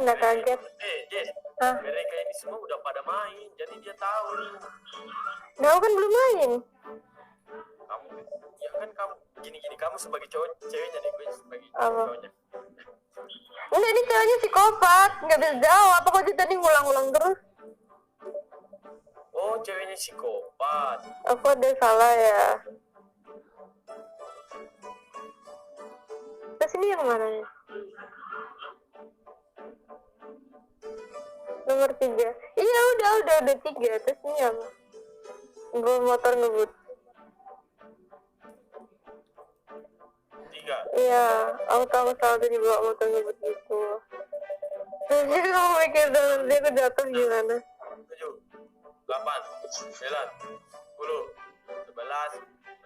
nggak kaget. Jess, Hah? mereka ini semua udah pada main, jadi dia tahu nih. Nah, aku kan belum main. Kamu, ya kan kamu gini-gini, kamu sebagai ceweknya nih, gue sebagai Apa? cowoknya. Enggak, ini ceweknya psikopat, nggak bisa jawab. Apa kok tadi ngulang-ngulang terus? Oh, ceweknya psikopat. Aku ada salah ya. Terus ini yang mana ya? Nomor 3. Iya, udah 3. Terus ini apa? Bawa motor ngebut. 3. Iya, aku tahu salah tadi bawa motor ngebut gitu. Jadi kamu mikir dalam dia aku jatuh gimana? 7, 8, 9, 10, 11,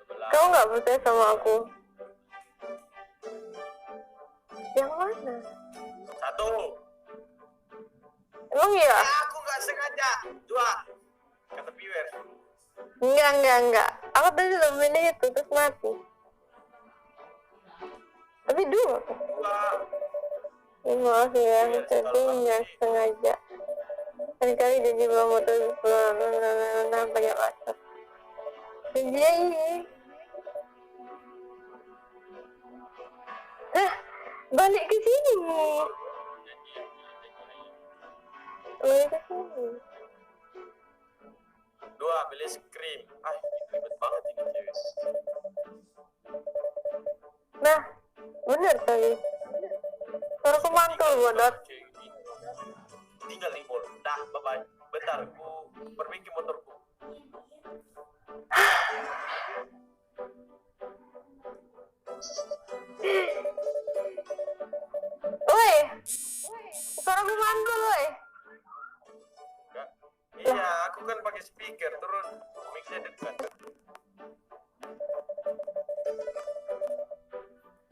12. Kamu nggak percaya sama aku? Yang mana? 1. Emang iya? Aku nggak sengaja. 2. Kata viewer. Enggak. Aku tadi udah milih itu terus mati. Tapi 2. 2. Maaf ya, tadi nggak sengaja. Kali-kali jadi bawa motor banyak macet. Dia ini. Balik ke sini. Balik ke sini. 2. Beli es krim. Ribet banget ini cewek. Nah, bener tadi. Suara mantul bodot. Tinggal di mall. Dah, bye-bye. Bentar, aku perbaiki motorku. Woi, suara mantul, woi. Iya, aku kan pakai speaker, terus mic-nya dekat.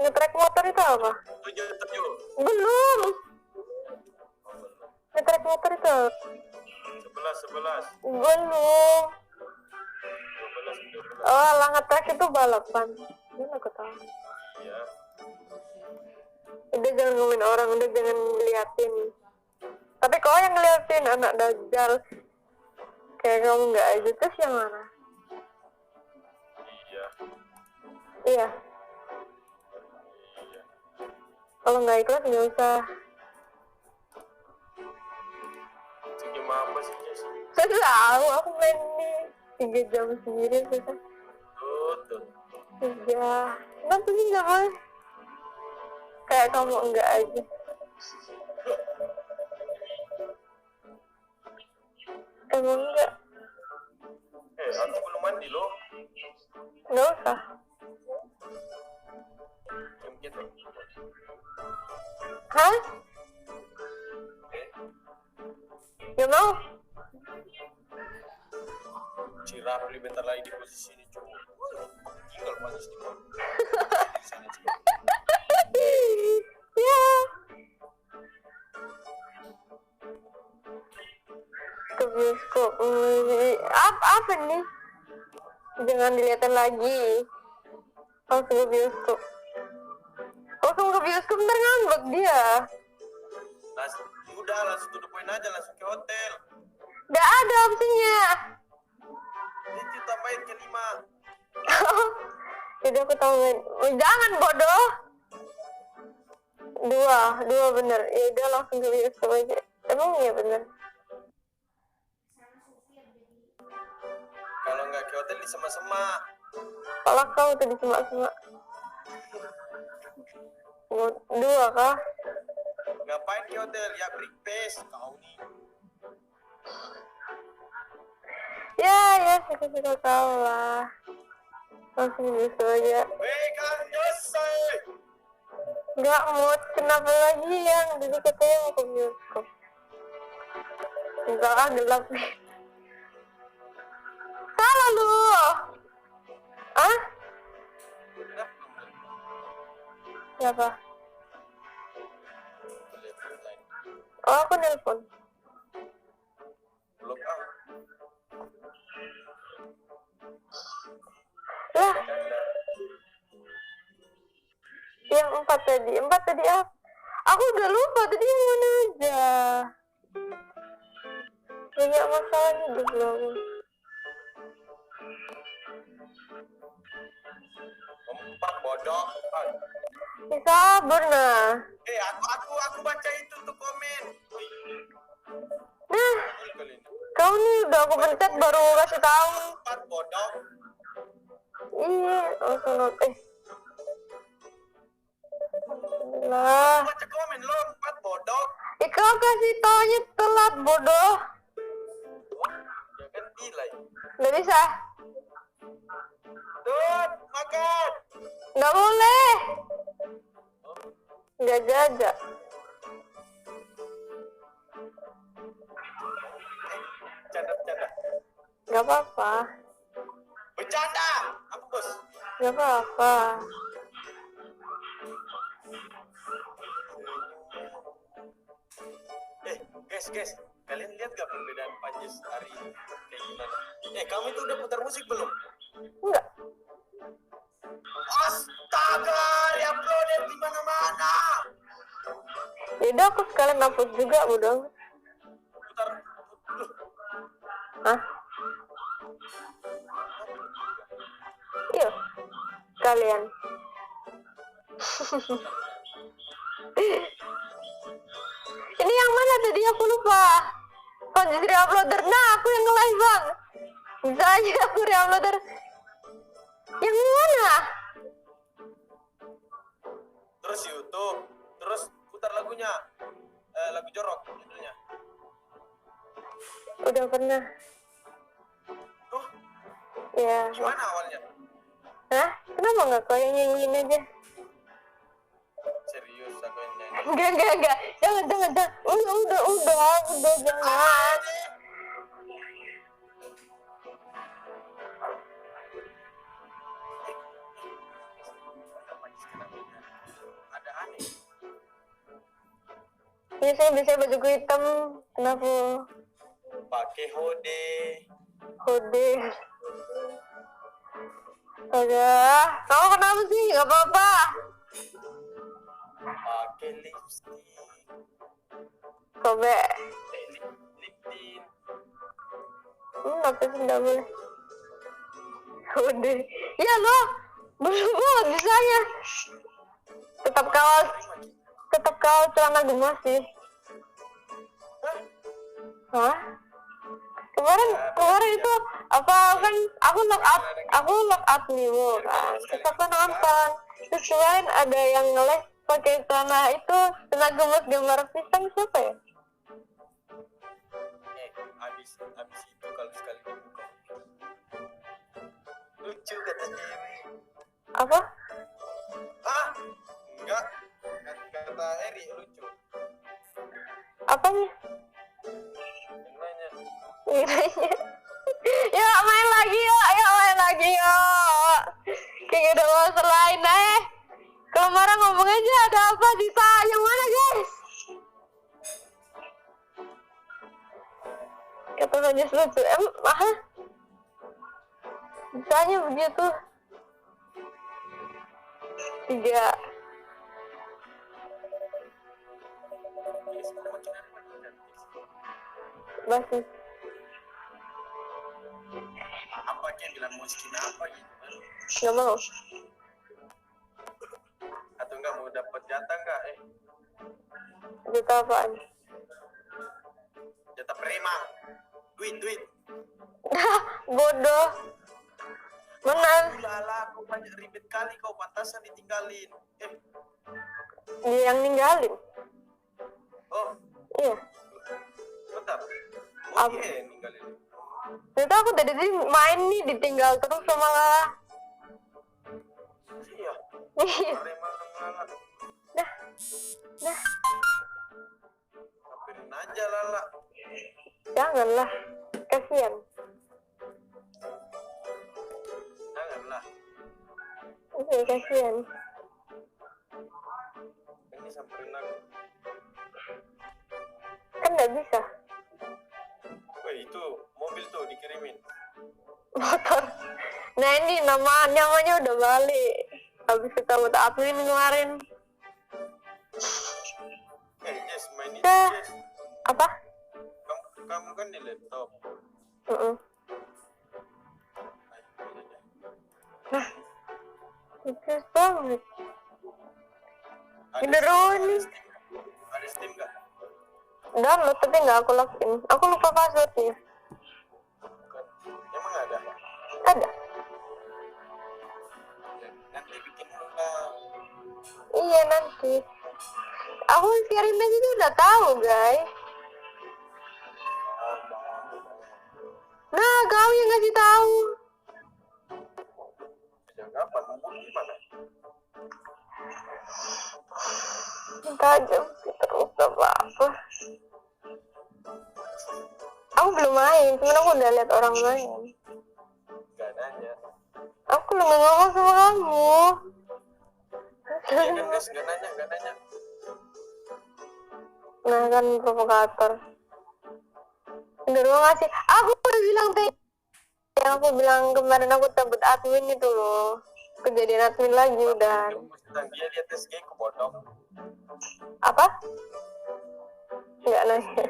Ngetrek motor itu apa? 7. Belum. Ngetrek motor itu apa? 11. Belum. 12. Oh, lah ngetrek itu balapan. Gimana aku tahu? Iya. Udah jangan ngomongin orang, udah jangan ngeliatin. Tapi kau yang ngeliatin anak dajjal. Kayak kamu nggak aja, terus yang mana? Iya. Iya. Kalau nggak ikhlas nggak usah. Itu gimana apa sih, Jess? Saya tahu, aku main ini 3 jam sendiri susah. Tuh. 3. Kenapa sih nggak boleh? Kayak kamu enggak aja. Emang enggak? Aku belum mandi loh. Nggak usah. Gitu. Hah? Nggak mau? Si Rafli bentar lagi di posisi ini, cuy. Tinggal panas di bawah. Ya. Ke bioskop. Apa nih? Jangan dilihatin lagi. Langsung ke bioskop. Langsung ke bioskop ntar ngambek dia. Udah langsung to the point aja, langsung ke hotel. Nggak ada opsinya. Itu tambahin ke 5. Jadi aku tambahin. Oh, jangan bodoh. 2 bener. Ya udah langsung ke bioskop aja. Emang iya bener. Kalau nggak ke hotel di Sema-Sema. Kalau kau tuh di semak-semak. 2 kah? Ngapain ke hotel? Ya breakfast kau nih. Ya, suka-suka kau lah. Langsung gitu aja. Weh, Kang Jose. Nggak mood, kenapa lagi yang jadi katanya mau ke bioskop. Enggak lah, gelap nih. Salah lu. Ah? Siapa? Oh, aku nelpon. Belum Lah, yang 4 tadi apa? Aku udah lupa tadi yang mana aja. Banyak masalah nih di belum. Empat bodoh. Sabar nah. Aku baca itu tuh komen. Nah, Kali ini. kau nih udah aku pencet baru kasih tahu. Empat bodoh. Iya, langsung lah. Baca komen lo empat bodoh. Kau kasih taunya telat bodoh. Ya kan delay. Nggak bisa. Tuh, makan. Nggak boleh. Nggak jaga. Bercanda. Nggak apa-apa. Bercanda. Apa bos? Nggak apa-apa. Guys, kalian lihat gak perbedaan Panjes hari ini kayak gimana? Kamu itu udah putar musik belum? Enggak. Astaga, uploaded di mana-mana. Yaudah aku sekalian upload juga bodoh. Putar, loh, Hah? Iya. Kalian. Ini yang mana tadi aku lupa. Oh jadi uploader. Nah aku yang nge-live bang. Bisa aja aku re-uploader. Yang mana? terus YouTube, terus putar lagunya, lagu jorok judulnya. Udah pernah. Oh, Ya. gimana awalnya? Hah? Kenapa nggak kau yang nyanyiin aja? Serius aku yang nyanyi. Enggak. Jangan. Udah, jangan. Ada aneh. Ini saya biasanya bajuku hitam. Kenapa? Pakai hode. Hode. Aduh, kamu kenapa sih? Gak apa-apa. Pakai lipstick. Kobe. Lip tint. Apa sih nggak boleh? Hode. Ya lo, belum bisanya. Tetap kawal celana gemas sih. Hah? Kemarin itu apa kan aku lock out nih bu kan. Terus aku nonton. Terus kemarin ada yang nge-live pakai celana itu celana gemas gambar pisang siapa ya? Abis itu kalau sekali dibuka lucu kata cewek. Apa? Enggak, kata Eri lucu. Apanya? Yang lainnya Ya main lagi yuk. Kayak ada masalah lain Kalau marah ngomong aja ada apa Dita? Yang mana guys? Kata saja lucu. Bisanya begitu. 3. Basis. apa dia bilang mau skin apa gitu kan? Gak mau. Atau enggak mau dapat jatah enggak? Dita apaan? Jatah prema. Duit. Bodoh. Mana? Lala, kau banyak ribet kali kau pantasan ditinggalin. Dia yang ninggalin. Oh, Iya. bentar. Apa? Dia yang ninggalin. Ternyata aku dari tadi main nih ditinggal terus sama Lala. Iya. Iya. Prema Lala. Nah, Hapirin aja Lala. janganlah. Kasihan. Janganlah. Iya, kasihan. Ini samperin aku. Kan nggak bisa. Woi, itu mobil tuh dikirimin. Motor. Nah ini namanya udah balik. Habis kita buat admin kemarin. kita apa? Kamu kan di laptop. Nah, sukses banget. Ada Beneran nih. Ada Steam nggak? Download tapi nggak aku login. Aku lupa passwordnya. Emang ada? Ada. Nanti bikin Iya nanti. Aku kirim aja udah tahu guys. Nah, kau yang ngasih tahu. sejak kapan? Gimana? Tajam terus apa? Aku belum main, cuman aku udah lihat orang main. Gak nanya. Aku belum ngomong sama kamu. Iya kan guys, gak nanya. Nah kan provokator. Bener mau ngasih. Aku udah bilang teh. Yang aku bilang kemarin aku cabut admin itu loh. Kejadian admin lagi udah. Dia lihat SG ke bodong. Apa? Enggak nanya.